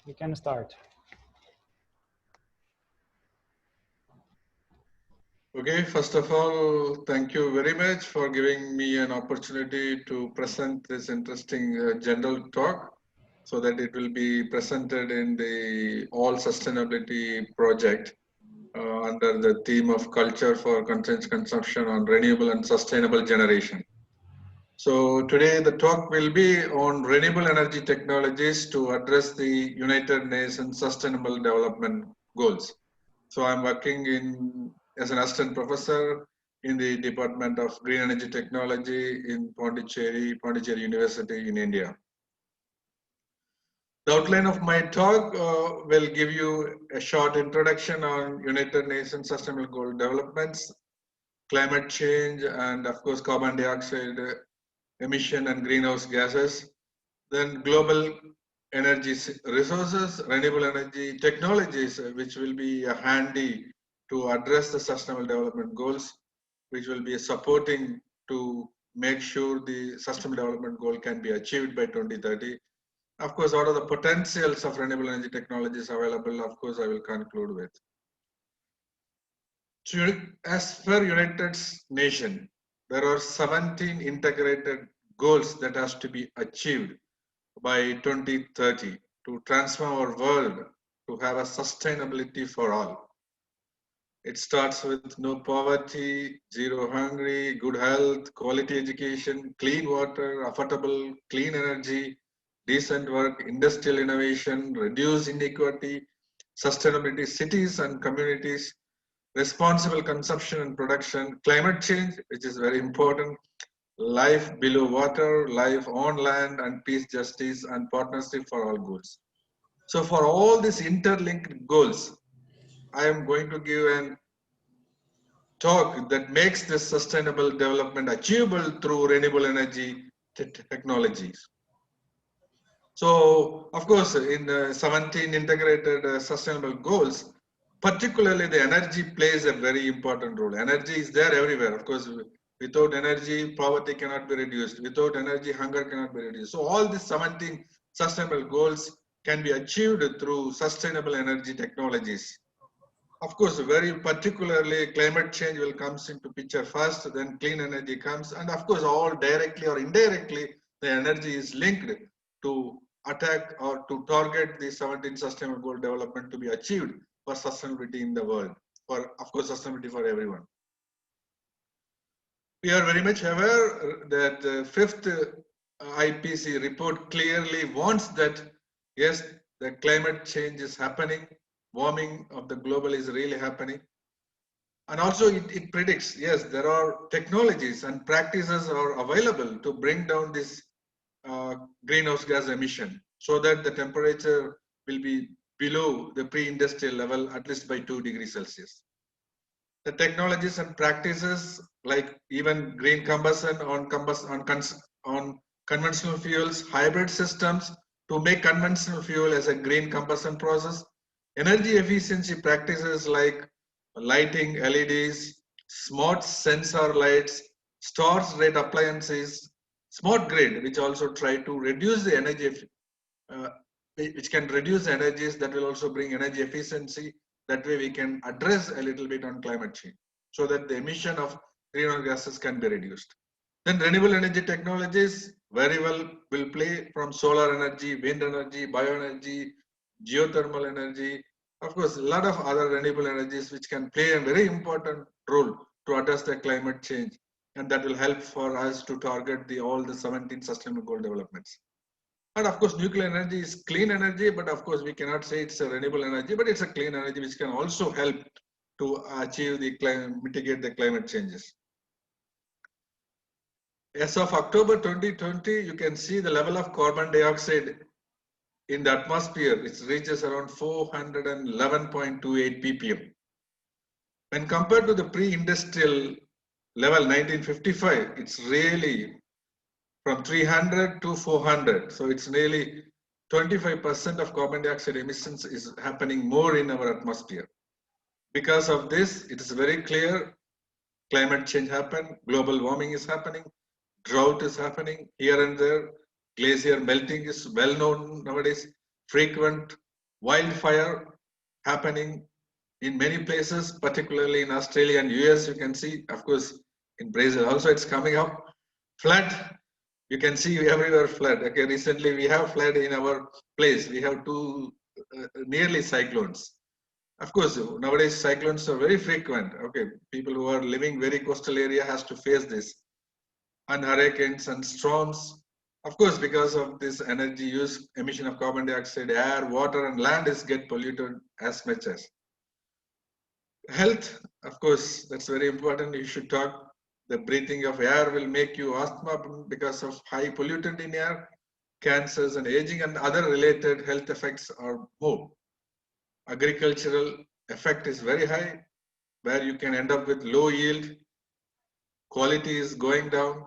You can start. Okay, first of all, thank you very much for giving me an opportunity to present this interesting general talk so that it will be presented in the All Sustainability Project under the theme of Culture for Conscious Consumption on Renewable and Sustainable Generation. So today the talk will be on renewable energy technologies to address the United Nations Sustainable Development Goals. So I'm working as an assistant professor in the Department of Green Energy Technology in Pondicherry University in India. The outline of my talk will give you a short introduction on United Nations Sustainable Goal developments, climate change, and of course carbon dioxide emission and greenhouse gases, then global energy resources, renewable energy technologies, which will be handy to address the sustainable development goals, which will be supporting to make sure the sustainable development goal can be achieved by 2030. Of course, what are the potentials of renewable energy technologies available? Of course, I will conclude with. As per United Nations, there are 17 integrated goals that has to be achieved by 2030 to transform our world to have a sustainability for all. It starts with no poverty, zero hungry, good health, quality education, clean water, affordable, clean energy, decent work, industrial innovation, reduce inequality, sustainability, cities and communities, responsible consumption and production, climate change, which is very important, life below water, life on land, and peace, justice, and partnership for all goods. So for all these interlinked goals, I am going to give a talk that makes this sustainable development achievable through renewable energy technologies. So, of course, in 17 integrated sustainable goals, particularly the energy plays a very important role. Energy is there everywhere. Of course, without energy, poverty cannot be reduced. Without energy, hunger cannot be reduced. So all these 17 sustainable goals can be achieved through sustainable energy technologies. Of course, very particularly climate change will comes into picture first, then clean energy comes, and of course, all directly or indirectly, the energy is linked to attack or to target the 17 sustainable goal development to be achieved for sustainability in the world, for of course sustainability for everyone. We are very much aware that the fifth IPC report clearly warns that yes, the climate change is happening, warming of the global is really happening. And also it predicts, yes, there are technologies and practices are available to bring down this greenhouse gas emission so that the temperature will be below the pre-industrial level at least by 2 degrees Celsius. The technologies and practices like even green combustion on conventional fuels, hybrid systems to make conventional fuel as a green combustion process, energy efficiency practices like lighting LEDs, smart sensor lights, storage rate appliances, smart grid, which also try to reduce the energy, which can reduce energies that will also bring energy efficiency. That way we can address a little bit on climate change so that the emission of greenhouse gases can be reduced. Then renewable energy technologies very well will play from solar energy, wind energy, bioenergy, geothermal energy. Of course, a lot of other renewable energies which can play a very important role to address the climate change, and that will help for us to target all the 17 sustainable goal developments. And of course, nuclear energy is clean energy, but of course, we cannot say it's a renewable energy, but it's a clean energy which can also help to achieve mitigate the climate changes. As of October 2020, you can see the level of carbon dioxide in the atmosphere, it reaches around 411.28 ppm. When compared to the pre-industrial level 1955, it's really from 300 to 400. So it's nearly 25% of carbon dioxide emissions is happening more in our atmosphere. Because of this, it is very clear climate change happened, global warming is happening, drought is happening here and there, glacier melting is well known nowadays, frequent wildfire happening in many places, particularly in Australia and US. You can see, of course, in Brazil also it's coming up. Flood, you can see everywhere flood. Okay, recently we have flood in our place. We have two nearly cyclones. Of course, nowadays cyclones are very frequent. Okay, people who are living very coastal area has to face this. And hurricanes and storms. Of course, because of this energy use, emission of carbon dioxide, air, water, and land is get polluted as much as. Health, of course, that's very important. You should talk. The breathing of air will make you asthma because of high pollutant in air. Cancers and aging and other related health effects are more. Agricultural effect is very high, where you can end up with low yield, quality is going down,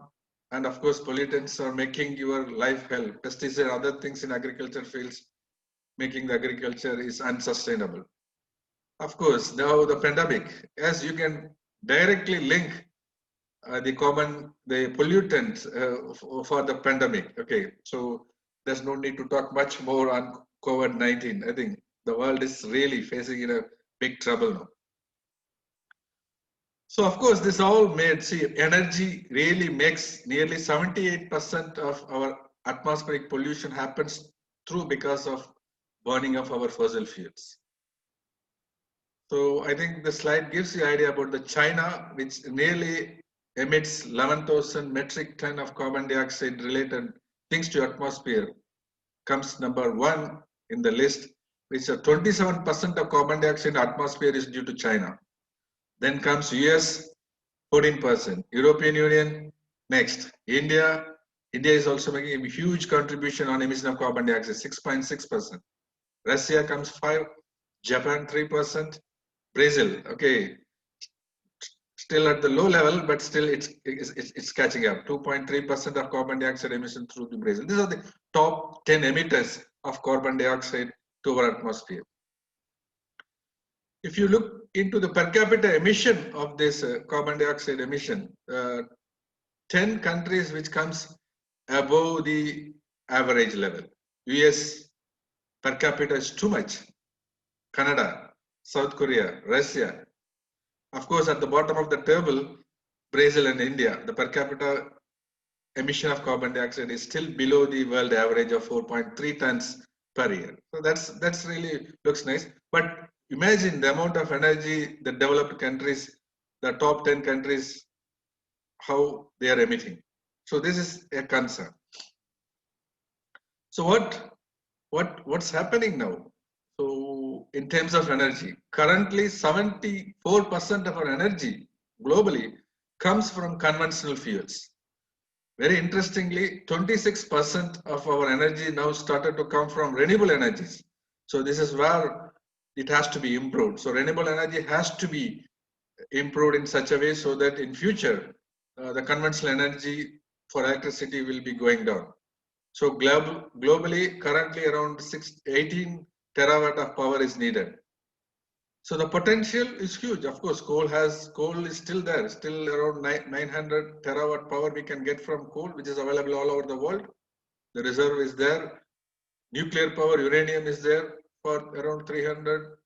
and of course pollutants are making your life hell. Pesticides and other things in agriculture fields, making the agriculture is unsustainable. Of course, now the pandemic, as you can directly link the pollutants for the pandemic. Okay, so there's no need to talk much more on COVID-19. I think the world is really facing in a big trouble now. So of course, this all made, see, energy really makes nearly 78% of our atmospheric pollution happens through because of burning of our fossil fuels. So I think the slide gives you idea about the China, which nearly emits 11,000 metric ton of carbon dioxide related things to atmosphere, comes number 1 in the list, which 27% of carbon dioxide in atmosphere is due to China. Then comes US, 14%. European Union, next. India is also making a huge contribution on emission of carbon dioxide, 6.6%. Russia comes 5, Japan 3%, Brazil, okay, still at the low level, but still it's catching up. 2.3% of carbon dioxide emission through the Brazil. These are the top 10 emitters of carbon dioxide to our atmosphere. If you look into the per capita emission of this carbon dioxide emission, 10 countries which comes above the average level. US per capita is too much. Canada, South Korea, Russia. Of course, at the bottom of the table, Brazil and India, the per capita emission of carbon dioxide is still below the world average of 4.3 tons per year. So that's really looks nice. But imagine the amount of energy the developed countries, the top 10 countries, how they are emitting. So this is a concern. So what's happening now? So in terms of energy, currently 74% of our energy globally comes from conventional fuels. Very interestingly, 26% of our energy now started to come from renewable energies. So this is where it has to be improved. So renewable energy has to be improved in such a way so that in future, the conventional energy for electricity will be going down. So globally, currently around 18 terawatt of power is needed. So the potential is huge. Of course, coal is still there, still around 900 terawatt power we can get from coal, which is available all over the world. The reserve is there. Nuclear power, uranium is there for around 300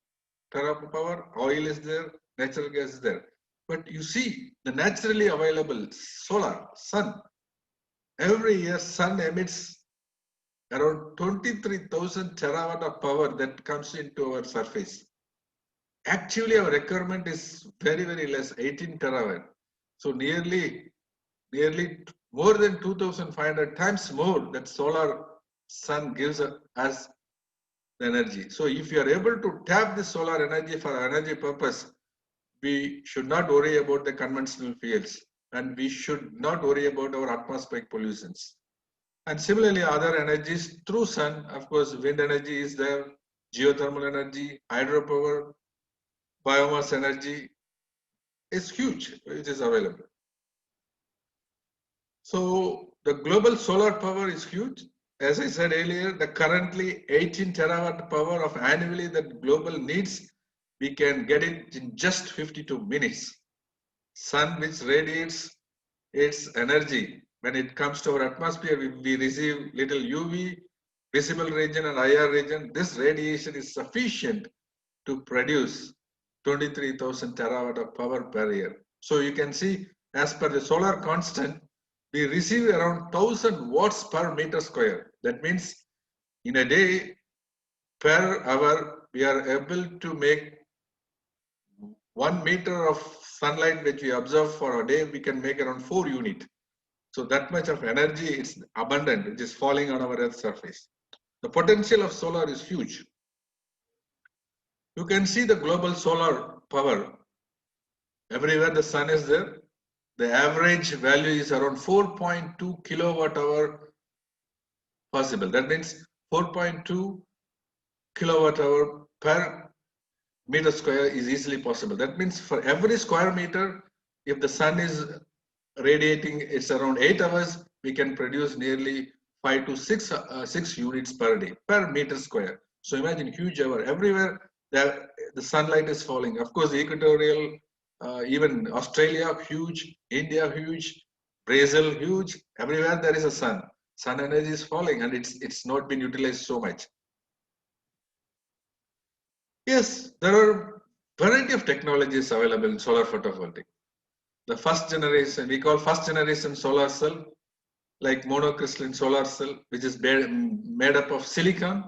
terawatt power. Oil is there, natural gas is there. But you see, the naturally available solar, sun, every year sun emits around 23,000 terawatt of power that comes into our surface. Actually, our requirement is very, very less, 18 terawatt. So nearly more than 2,500 times more that solar sun gives us the energy. So if you are able to tap the solar energy for energy purpose, we should not worry about the conventional fuels, and we should not worry about our atmospheric pollutions. And similarly, other energies through sun, of course, wind energy is there, geothermal energy, hydropower, biomass energy is huge, which is available. So the global solar power is huge. As I said earlier, the currently 18 terawatt power of annually that global needs, we can get it in just 52 minutes. Sun which radiates its energy, when it comes to our atmosphere, we receive little UV visible region and IR region, this radiation is sufficient to produce 23,000 terawatt of power per year. So you can see, as per the solar constant, we receive around 1000 watts per meter square. That means in a day, per hour, we are able to make 1 meter of sunlight which we observe for a day, we can make around 4 units. So that much of energy is abundant, which is falling on our Earth's surface. The potential of solar is huge. You can see the global solar power. Everywhere the sun is there, the average value is around 4.2 kilowatt hour possible. That means 4.2 kilowatt hour per meter square is easily possible. That means for every square meter, if the sun is radiating, it's around 8 hours, we can produce nearly 5 to 6 units per day, per meter square. So imagine huge hour. Everywhere the sunlight is falling. Of course, the equatorial, even Australia, huge, India, huge, Brazil, huge. Everywhere there is a sun. Sun energy is falling and it's not been utilized so much. Yes, there are variety of technologies available in solar photovoltaic. The first generation, we call first generation solar cell, like monocrystalline solar cell, which is made up of silicon,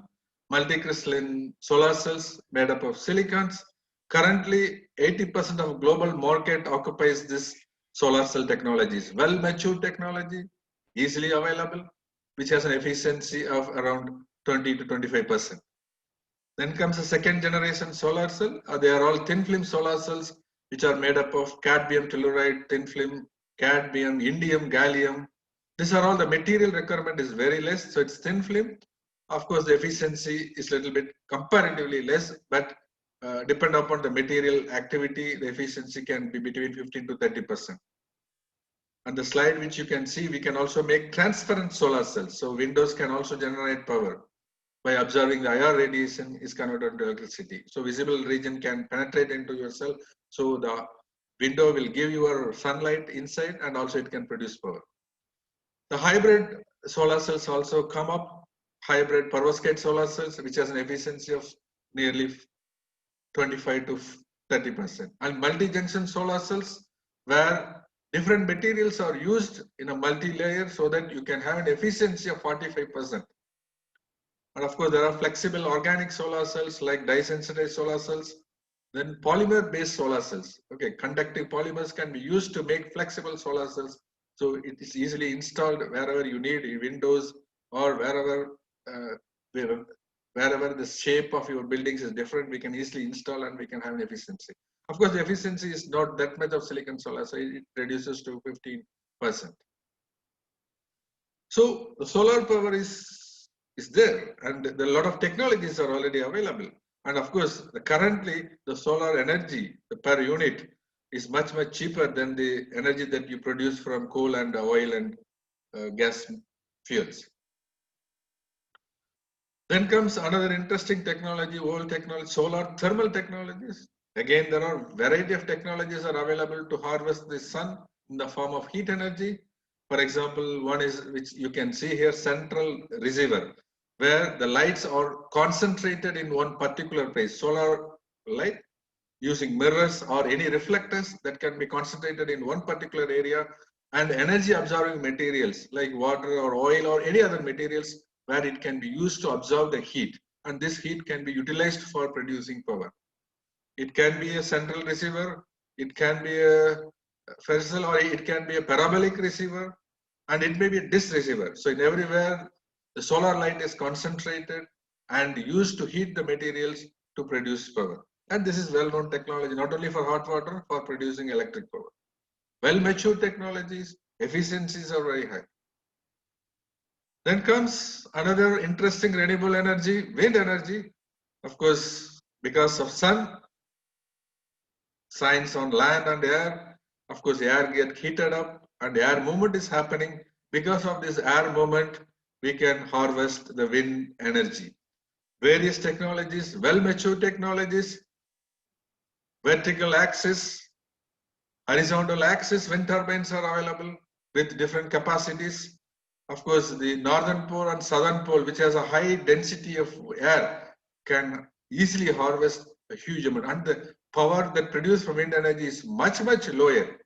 multicrystalline solar cells made up of silicons. Currently, 80% of global market occupies this solar cell technologies. Well matured technology, easily available, which has an efficiency of around 20 to 25%. Then comes the second generation solar cell. They are all thin film solar cells, which are made up of cadmium telluride, thin film, cadmium, indium, gallium. These are all the material requirement is very less, so it's thin film. Of course, the efficiency is a little bit comparatively less, but depend upon the material activity, the efficiency can be between 15 to 30%. On the slide which you can see, we can also make transparent solar cells. So windows can also generate power by observing the IR radiation is converted into electricity. So visible region can penetrate into your cell. So the window will give your sunlight inside and also it can produce power. The hybrid solar cells also come up. Hybrid perovskite solar cells, which has an efficiency of nearly 25 to 30%. And multi-junction solar cells, where different materials are used in a multi-layer so that you can have an efficiency of 45%. And of course, there are flexible organic solar cells like dye-sensitized solar cells. Then polymer-based solar cells. Okay, conductive polymers can be used to make flexible solar cells. So it is easily installed wherever you need, in windows or wherever the shape of your buildings is different. We can easily install and we can have an efficiency. Of course, the efficiency is not that much of silicon solar, so it reduces to 15%. So the solar power is there, and a lot of technologies are already available. And of course, currently the solar energy per unit is much cheaper than the energy that you produce from coal and oil and gas fuels. Then comes another interesting technology, old technology, solar thermal technologies. Again, there are variety of technologies are available to harvest the sun in the form of heat energy. For example, one is which you can see here, central receiver, where the lights are concentrated in one particular place. Solar light using mirrors or any reflectors that can be concentrated in one particular area, and energy absorbing materials like water or oil or any other materials where it can be used to absorb the heat, and this heat can be utilized for producing power. It can be a central receiver, it can be a vessel, or it can be a parabolic receiver, and it may be a disk receiver. So in everywhere the solar light is concentrated and used to heat the materials to produce power. And this is well-known technology, not only for hot water, for producing electric power. Well-matured technologies, efficiencies are very high. Then comes another interesting renewable energy, wind energy. Of course, because of sun, shines on land and air. Of course, the air gets heated up and air movement is happening. Because of this air movement, we can harvest the wind energy. Various technologies, well-matured technologies, vertical axis, horizontal axis wind turbines are available with different capacities. Of course, the northern pole and southern pole, which has a high density of air, can easily harvest a huge amount. And the power that produced from wind energy is much, much lower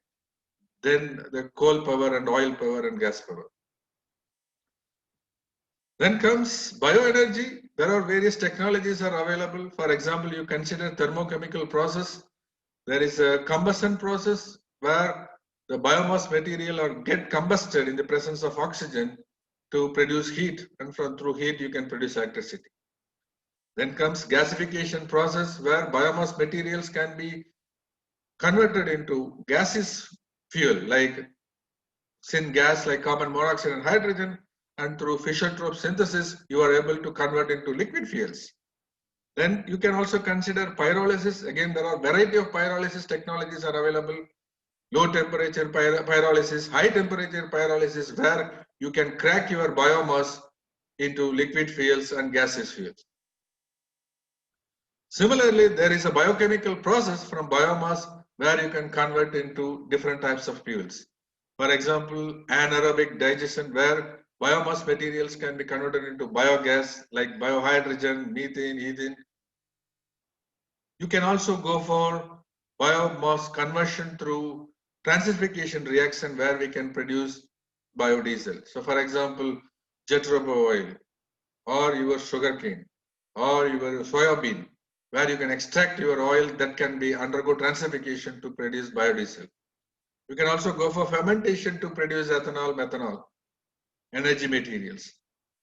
than the coal power and oil power and gas power. Then comes bioenergy. There are various technologies are available. For example, you consider thermochemical process. There is a combustion process where the biomass material or get combusted in the presence of oxygen to produce heat, and through heat you can produce electricity. Then comes gasification process where biomass materials can be converted into gaseous fuel like syngas like carbon monoxide and hydrogen, and through Fischer-Tropsch synthesis you are able to convert into liquid fuels. Then you can also consider pyrolysis. Again, there are a variety of pyrolysis technologies are available. Low temperature pyrolysis, high temperature pyrolysis, where you can crack your biomass into liquid fuels and gaseous fuels. Similarly, there is a biochemical process from biomass where you can convert into different types of fuels. For example, anaerobic digestion, where biomass materials can be converted into biogas like biohydrogen, methane, ethane. You can also go for biomass conversion through transesterification reaction where we can produce biodiesel. So for example, jet robo oil or your sugarcane or your soybean, where you can extract your oil that can be undergo transesterification to produce biodiesel. You can also go for fermentation to produce ethanol, methanol, energy materials.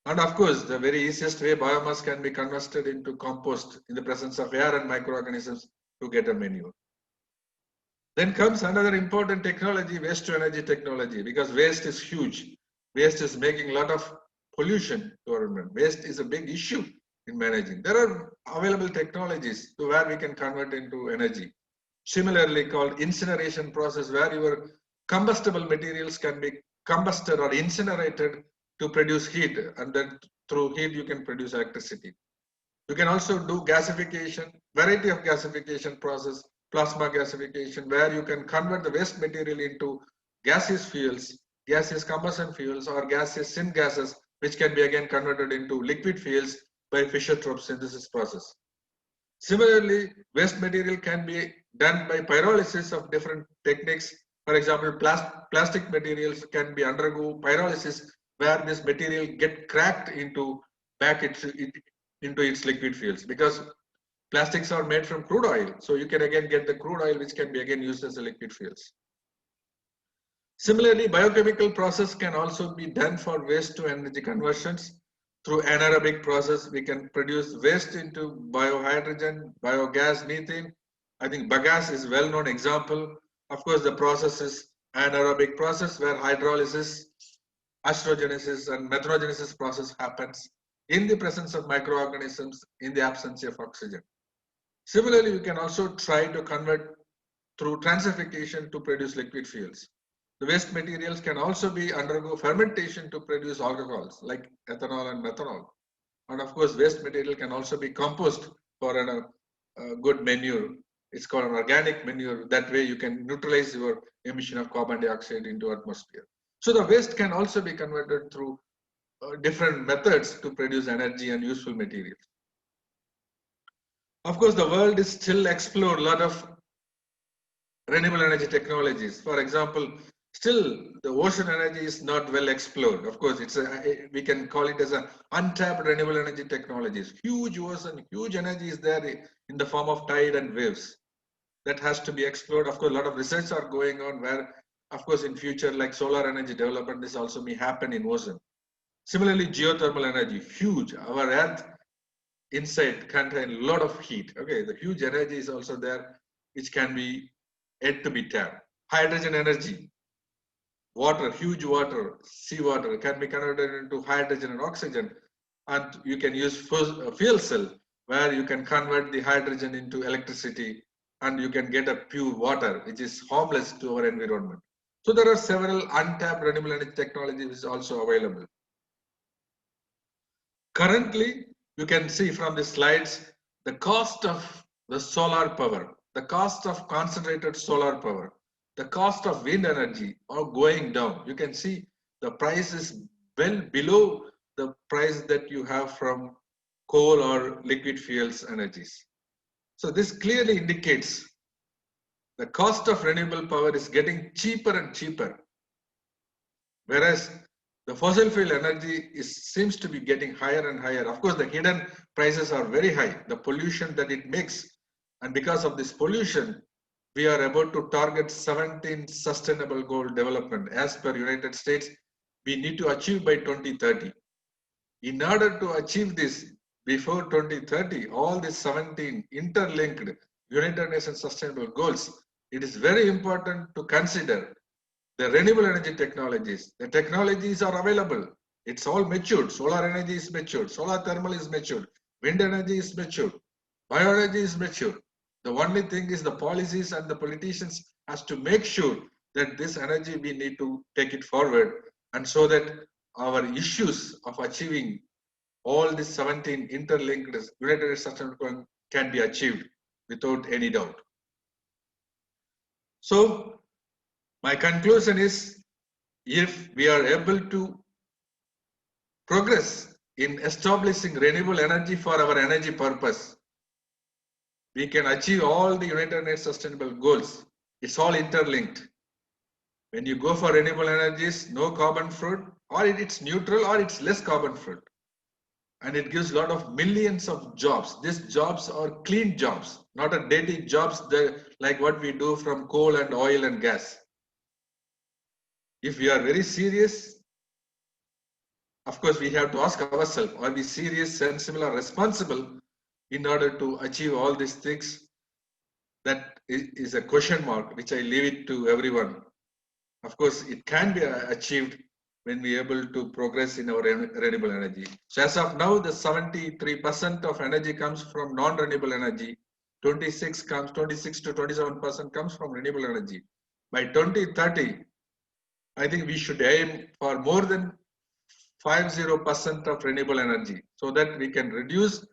And of course, the very easiest way biomass can be converted into compost in the presence of air and microorganisms to get a manure. Then comes another important technology, waste to energy technology, because waste is huge. Waste is making a lot of pollution to our environment. Waste is a big issue in managing. There are available technologies to where we can convert into energy. Similarly called incineration process, where your combustible materials can be combusted or incinerated to produce heat, and then through heat you can produce electricity. You can also do gasification, variety of gasification process, plasma gasification, where you can convert the waste material into gaseous fuels, gaseous combustion fuels, or gaseous syngases, which can be again converted into liquid fuels by Fischer-Tropsch synthesis process. Similarly, waste material can be done by pyrolysis of different techniques. For example, plastic materials can be undergo pyrolysis where this material get cracked into into its liquid fuels, because plastics are made from crude oil. So you can again get the crude oil which can be again used as a liquid fuels. Similarly, biochemical process can also be done for waste to energy conversions. Through anaerobic process, we can produce waste into biohydrogen, biogas, methane. I think bagasse is a well-known example. Of course, the process is anaerobic process where hydrolysis, astrogenesis and methanogenesis process happens in the presence of microorganisms in the absence of oxygen. Similarly, you can also try to convert through transesterification to produce liquid fuels. The waste materials can also be undergo fermentation to produce alcohols like ethanol and methanol. And of course, waste material can also be composted for a good manure. It's called an organic manure. That way you can neutralize your emission of carbon dioxide into atmosphere. So the waste can also be converted through different methods to produce energy and useful materials. Of course, the world is still explored a lot of renewable energy technologies. For example, still the ocean energy is not well explored. Of course, we can call it as an untapped renewable energy technologies. Huge ocean, huge energy is there in the form of tide and waves. That has to be explored. Of course, a lot of research are going on where, of course, in future, like solar energy development, this also may happen in ocean. Similarly, geothermal energy, huge. Our Earth inside contain a lot of heat. Okay, the huge energy is also there, which can be yet to be tapped. Hydrogen energy, water, huge water, seawater can be converted into hydrogen and oxygen, and you can use fuel cell where you can convert the hydrogen into electricity, and you can get a pure water which is harmless to our environment. So there are several untapped renewable energy technologies also available. Currently, you can see from the slides the cost of the solar power, the cost of concentrated solar power, the cost of wind energy are going down. You can see the price is well below the price that you have from coal or liquid fuels energies. So this clearly indicates the cost of renewable power is getting cheaper and cheaper, whereas the fossil fuel energy seems to be getting higher and higher. Of course, the hidden prices are very high, the pollution that it makes. And because of this pollution, we are about to target 17 sustainable goal development. As per United States, we need to achieve by 2030. In order to achieve this before 2030, all these 17 interlinked United Nations sustainable goals, it is very important to consider the renewable energy technologies. The technologies are available. It's all matured. Solar energy is matured. Solar thermal is matured. Wind energy is matured. Bioenergy is matured. The only thing is the policies and the politicians has to make sure that this energy we need to take it forward, and so that our issues of achieving all these 17 interlinked United Nations sustainable goals can be achieved without any doubt. So my conclusion is, if we are able to progress in establishing renewable energy for our energy purpose, we can achieve all the United Nations sustainable goals. It's all interlinked. When you go for renewable energies, no carbon footprint, or it's neutral, or it's less carbon footprint. And it gives a lot of millions of jobs. These jobs are clean jobs, not a dirty jobs like what we do from coal and oil and gas. If we are very serious, of course, we have to ask ourselves, are we serious, sensible, or responsible in order to achieve all these things? That is a question mark, which I leave it to everyone. Of course, it can be achieved when we are able to progress in our renewable energy. So as of now, the 73% of energy comes from non-renewable energy. 26 to 27% comes from renewable energy. By 2030, I think we should aim for more than 50% of renewable energy, so that we can reduce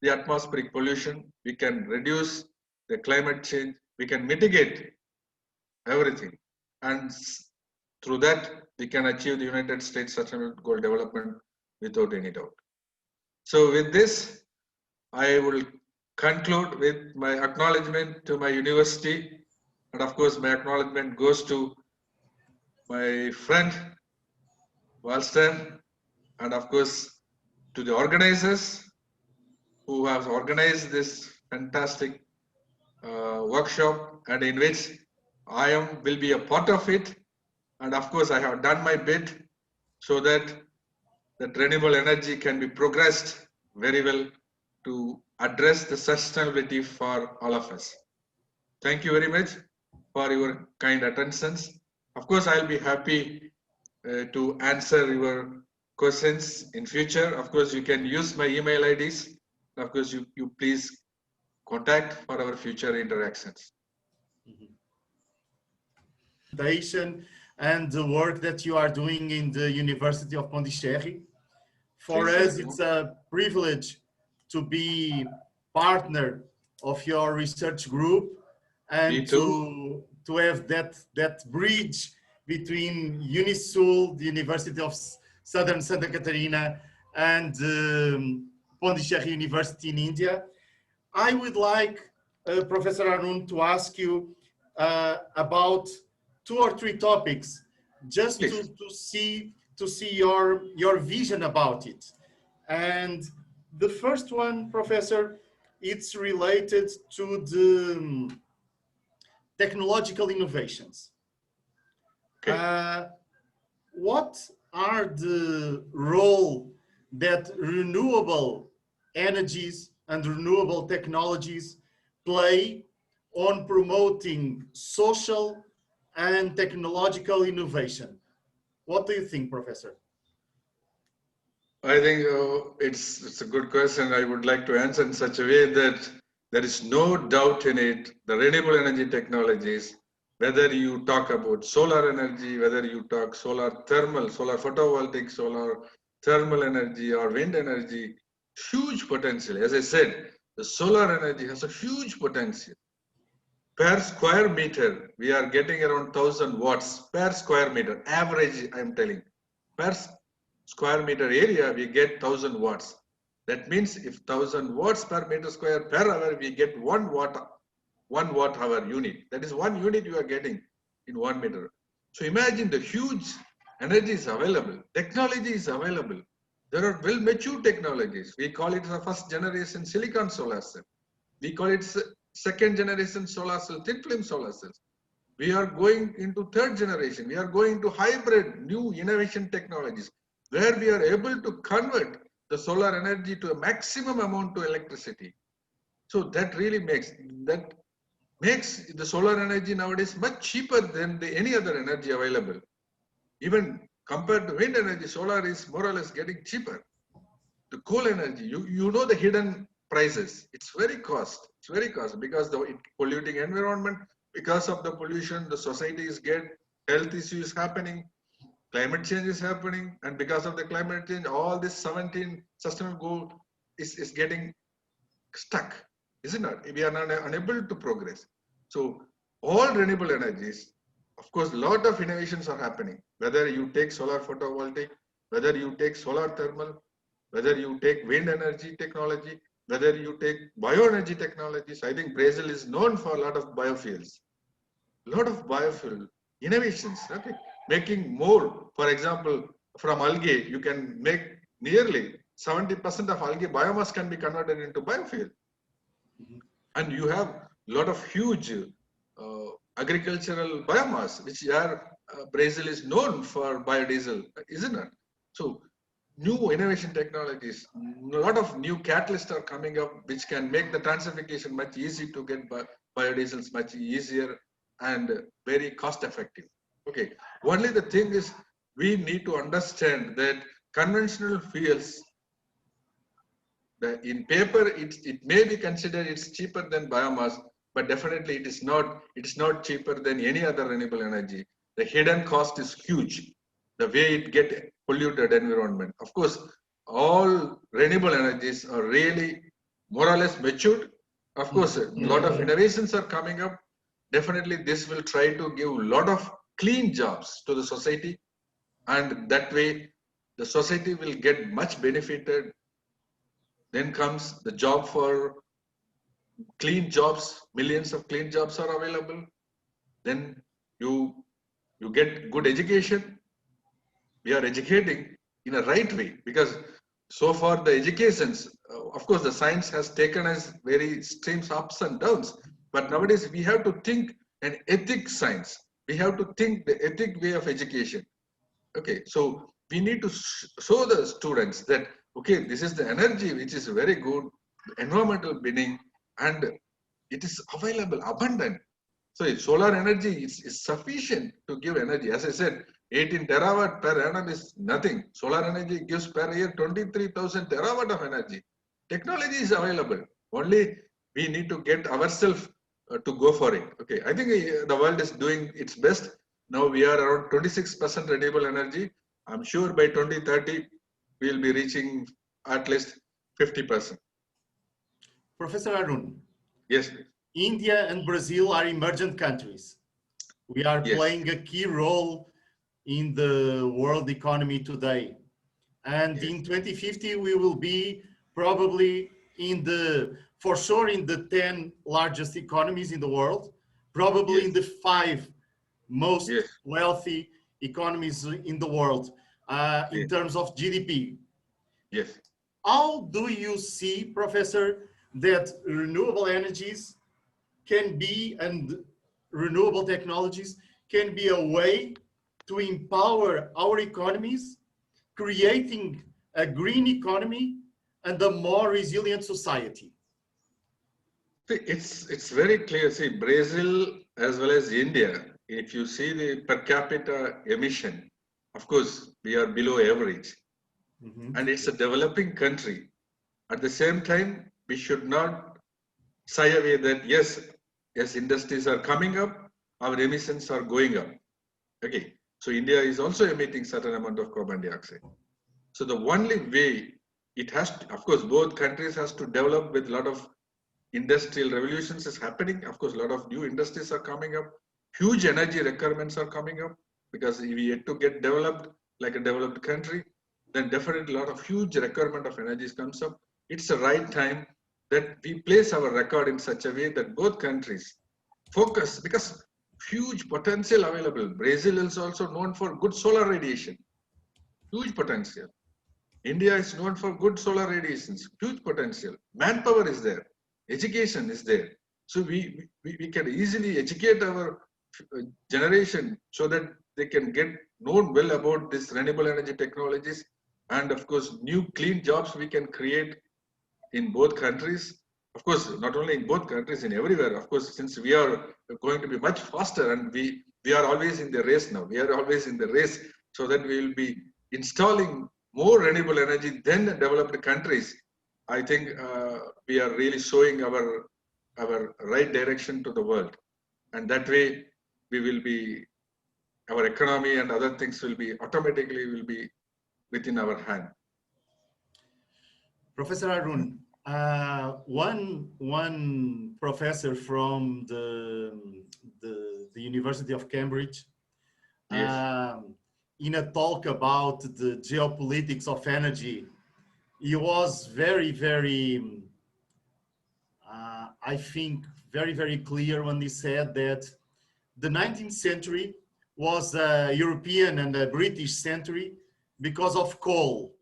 the atmospheric pollution, we can reduce the climate change, we can mitigate everything. And through that, we can achieve the United States Sustainable Goal Development without any doubt. So with this, I will conclude with my acknowledgement to my university. And of course, my acknowledgement goes to my friend, Walster, and of course, to the organizers who have organized this fantastic workshop, and in which I will be a part of it. And of course, I have done my bit so that renewable energy can be progressed very well to address the sustainability for all of us. Thank you very much for your kind attentions. Of course, I'll be happy to answer your questions in future. Of course, you can use my email IDs. Of course, you please contact for our future interactions. And the work that you are doing in the University of Pode-se. For us, it's a privilege to be partner of your research group, and to have that bridge between UniSul, the University of Southern Santa Catarina, and Pode-se University in India. I would like Professor Arun to ask you about 2 or 3 topics, just to see your vision about it. And the first one, Professor, it's related to the technological innovations. Okay. What are the role that renewable energies and renewable technologies play on promoting social and technological innovation? What do you think, Professor? I think it's a good question. I would like to answer in such a way that there is no doubt in it. The renewable energy technologies, whether you talk about solar energy, whether you talk solar thermal, solar photovoltaic, solar thermal energy, or wind energy, huge potential. As I said, the solar energy has a huge potential. Per square meter, we are getting around 1000 watts per square meter, average, I'm telling. Per square meter area, we get 1000 watts. That means if 1000 watts per meter square per hour, we get 1 watt hour unit. That is 1 unit you are getting in 1 meter. So imagine the huge energy is available, technology is available. There are well matured technologies. We call it the first generation silicon solar cell. We call it second generation solar cell, thin film solar cells. We are going into third generation. We are going to hybrid new innovation technologies where we are able to convert the solar energy to a maximum amount to electricity. So that really makes the solar energy nowadays much cheaper than any other energy available. Even compared to wind energy, solar is more or less getting cheaper. The coal energy, you know the hidden prices. It's very cost because the polluting environment, because of the pollution, the society is getting health issues happening, climate change is happening, and because of the climate change, all this 17 sustainable goal is getting stuck, isn't it? We are not unable to progress. So all renewable energies, of course, a lot of innovations are happening. Whether you take solar photovoltaic, whether you take solar thermal, whether you take wind energy technology, whether you take bioenergy technologies. I think Brazil is known for a lot of biofuels. A lot of biofuel innovations, okay? Making more, for example, from algae, you can make nearly 70% of algae biomass can be converted into biofuel. And you have a lot of huge agricultural biomass, which Brazil is known for biodiesel, isn't it? So new innovation technologies, a lot of new catalysts are coming up, which can make the transification much easy to get biodiesels much easier and very cost effective. Okay, only the thing is we need to understand that conventional fuels, in paper it may be considered it's cheaper than biomass, but definitely it is not cheaper than any other renewable energy. The hidden cost is huge, the way it get polluted environment. Of course, all renewable energies are really more or less matured. Of course, a lot of innovations are coming up. Definitely this will try to give a lot of clean jobs to the society, and that way the society will get much benefited. Then comes the job for clean jobs, millions of clean jobs are available. Then you get good education. We are educating in a right way, because so far the educations, of course the science has taken us very streams ups and downs, but nowadays we have to think an ethic science. We have to think the ethic way of education. Okay, so we need to show the students that, okay, this is the energy which is very good, environmental being, and it is available, abundant. So solar energy is sufficient to give energy. As I said, 18 terawatt per annum is nothing. Solar energy gives per year 23,000 terawatt of energy. Technology is available. Only we need to get ourselves to go for it. Okay, I think the world is doing its best. Now we are around 26% renewable energy. I'm sure by 2030, we'll be reaching at least 50%. Professor Arun. Yes. India and Brazil are emergent countries. We are playing a key role in the world economy today. And in 2050, we will be probably for sure in the 10 largest economies in the world, probably in the 5 most wealthy economies in the world in terms of GDP. Yes. How do you see, Professor, that renewable energies can be, and renewable technologies can be a way to empower our economies, creating a green economy and a more resilient society? It's very clear. See, Brazil as well as India, if you see the per capita emission, of course, we are below average. And it's a developing country. At the same time, we should not shy away that yes, industries are coming up, our emissions are going up. Okay, so India is also emitting certain amount of carbon dioxide. So the only way it has to, of course, both countries has to develop with a lot of industrial revolutions is happening. Of course, a lot of new industries are coming up. Huge energy requirements are coming up because we yet to get developed like a developed country. then definitely a lot of huge requirement of energy comes up. It's the right time that we place our record in such a way that both countries focus, because huge potential available. Brazil is also known for good solar radiation, huge potential. India is known for good solar radiations, huge potential. Manpower is there, education is there. So we can easily educate our generation so that they can get known well about this renewable energy technologies, and of course new clean jobs we can create in both countries. Of course, not only in both countries, in everywhere. Of course, since we are going to be much faster, and we are always in the race now. We are always in the race, so that we will be installing more renewable energy than the developed countries. I think we are really showing our right direction to the world, and that way we will be, our economy and other things will be automatically will be within our hand. Professor Arun, one professor from the University of Cambridge, Yes. in a talk about the geopolitics of energy, he was very, I think, very clear when he said that the 19th century was a European and a British century because of coal.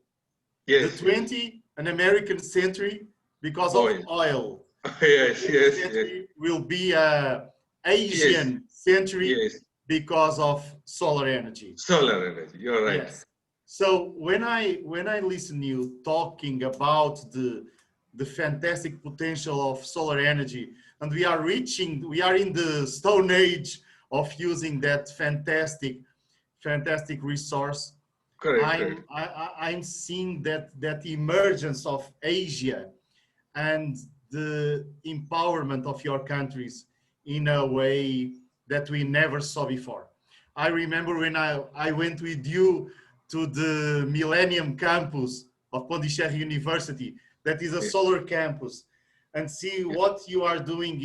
Yes. The 20th, an American century because of oil. Yes, The yes, century will be a yes, Asian century yes. because of solar energy. Solar energy, you're right. Yes. So when I listen to you talking about the fantastic potential of solar energy, and we are in the stone age of using that fantastic resource. Correct. I'm seeing that emergence of Asia and the empowerment of your countries in a way that we never saw before. I remember when I went with you to the Millennium Campus of Pode-se University, that is a solar campus, and see what you are doing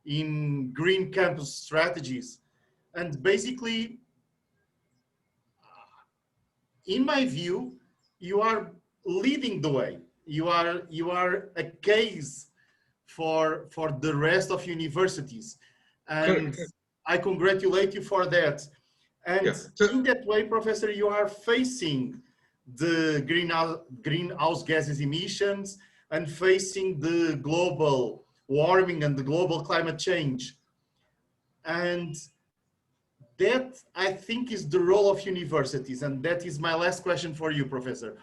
in green campus strategies. And basically, in my view, you are leading the way. You are a case for the rest of universities, and Correct. I congratulate you for that. And Yeah. So, in that way, Professor, you are facing the greenhouse gases emissions and facing the global warming and the global climate change. And that, I think, is the role of universities. And that is my last question for you, Professor.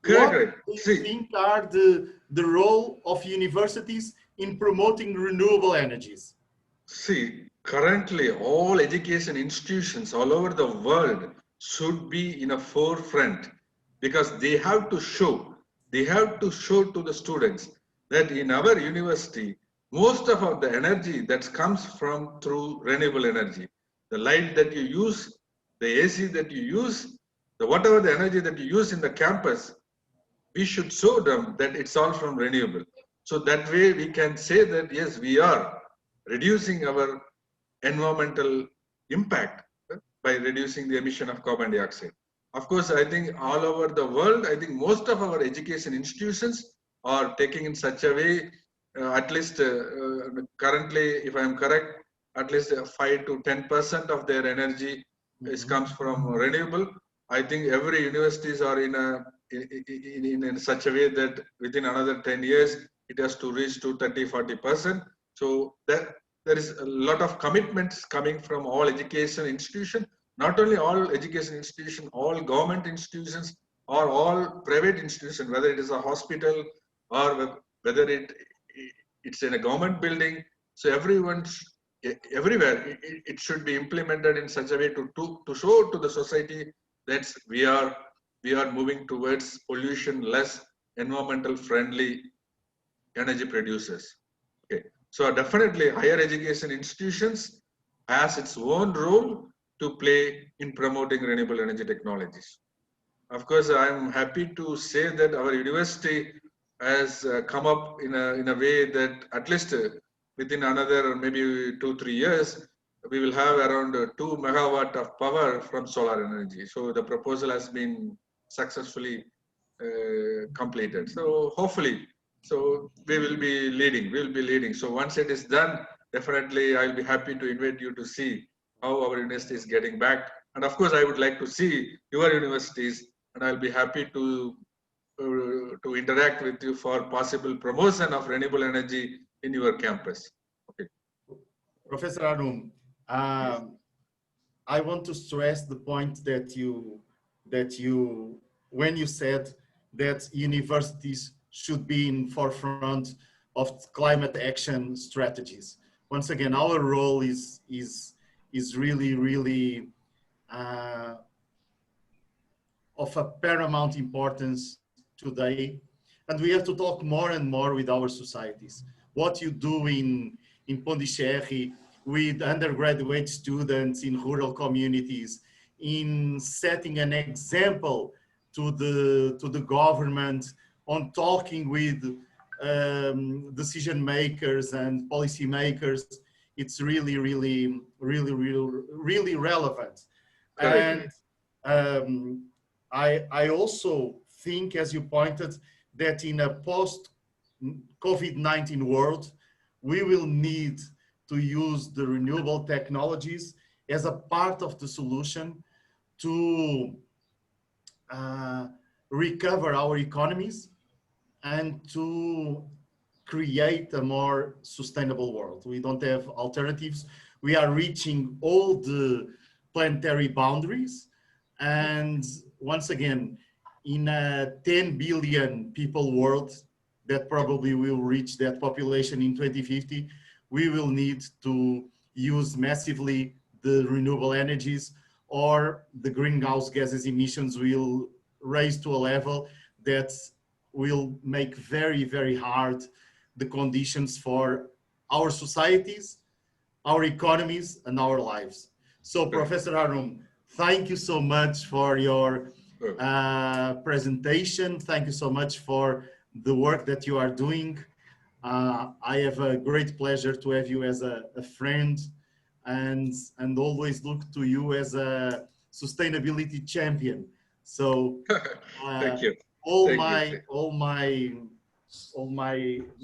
What do you think are the role of universities in promoting renewable energies? See, currently all education institutions all over the world should be in a forefront, because they have to show to the students that in our university, most of the energy that comes from through renewable energy, the light that you use, the AC that you use, the whatever the energy that you use in the campus, we should show them that it's all from renewable. So that way we can say that yes, we are reducing our environmental impact by reducing the emission of carbon dioxide. Of course, I think all over the world, I think most of our education institutions are taking in such a way, at least currently, if I am correct, at least 5 to 10% of their energy comes from renewable. I think every universities are in such a way that within another 10 years, it has to reach to 30-40%. So that there is a lot of commitments coming from all education institutions, not only all education institutions, all government institutions or all private institutions, whether it is a hospital or whether it's in a government building. So everywhere it should be implemented in such a way to show to the society that we are moving towards pollution less, environmental friendly energy producers. Okay. So definitely higher education institutions has its own role to play in promoting renewable energy technologies. Of course, I'm happy to say that our university has come up in a way that at least within another maybe 2-3 years, we will have around 2 megawatt of power from solar energy. So the proposal has been successfully completed. So hopefully, so we will be leading. So once it is done, definitely I'll be happy to invite you to see how our university is getting back. And of course, I would like to see your universities, and I'll be happy to interact with you for possible promotion of renewable energy in your campus. Okay. Professor Arun, I want to stress the point that when you said that universities should be in forefront of climate action strategies. Once again, our role is really of a paramount importance today, and we have to talk more and more with our societies. What you do in Pode-se with undergraduate students in rural communities, in setting an example to the government, on talking with decision makers and policy makers, it's really relevant. Correct. And I also think, as you pointed, that in a post-COVID-19 world, we will need to use the renewable technologies as a part of the solution to recover our economies and to create a more sustainable world. We don't have alternatives. We are reaching all the planetary boundaries. And once again, in a 10 billion people world that probably will reach that population in 2050, we will need to use massively the renewable energies, or the greenhouse gases emissions will raise to a level that will make very hard the conditions for our societies, our economies, and our lives. So Professor Arun, thank you so much for your presentation. Thank you so much for the work that you are doing. I have a great pleasure to have you as a friend, and always look to you as a sustainability champion. So thank you.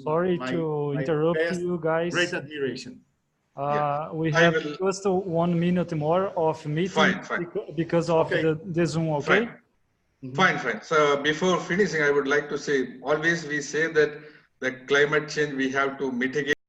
Sorry to interrupt you guys. Great admiration. We have just 1 minute more of meeting. Fine. Because of the Zoom, okay? Fine. So before finishing, I would like to say, always we say that the climate change we have to mitigate.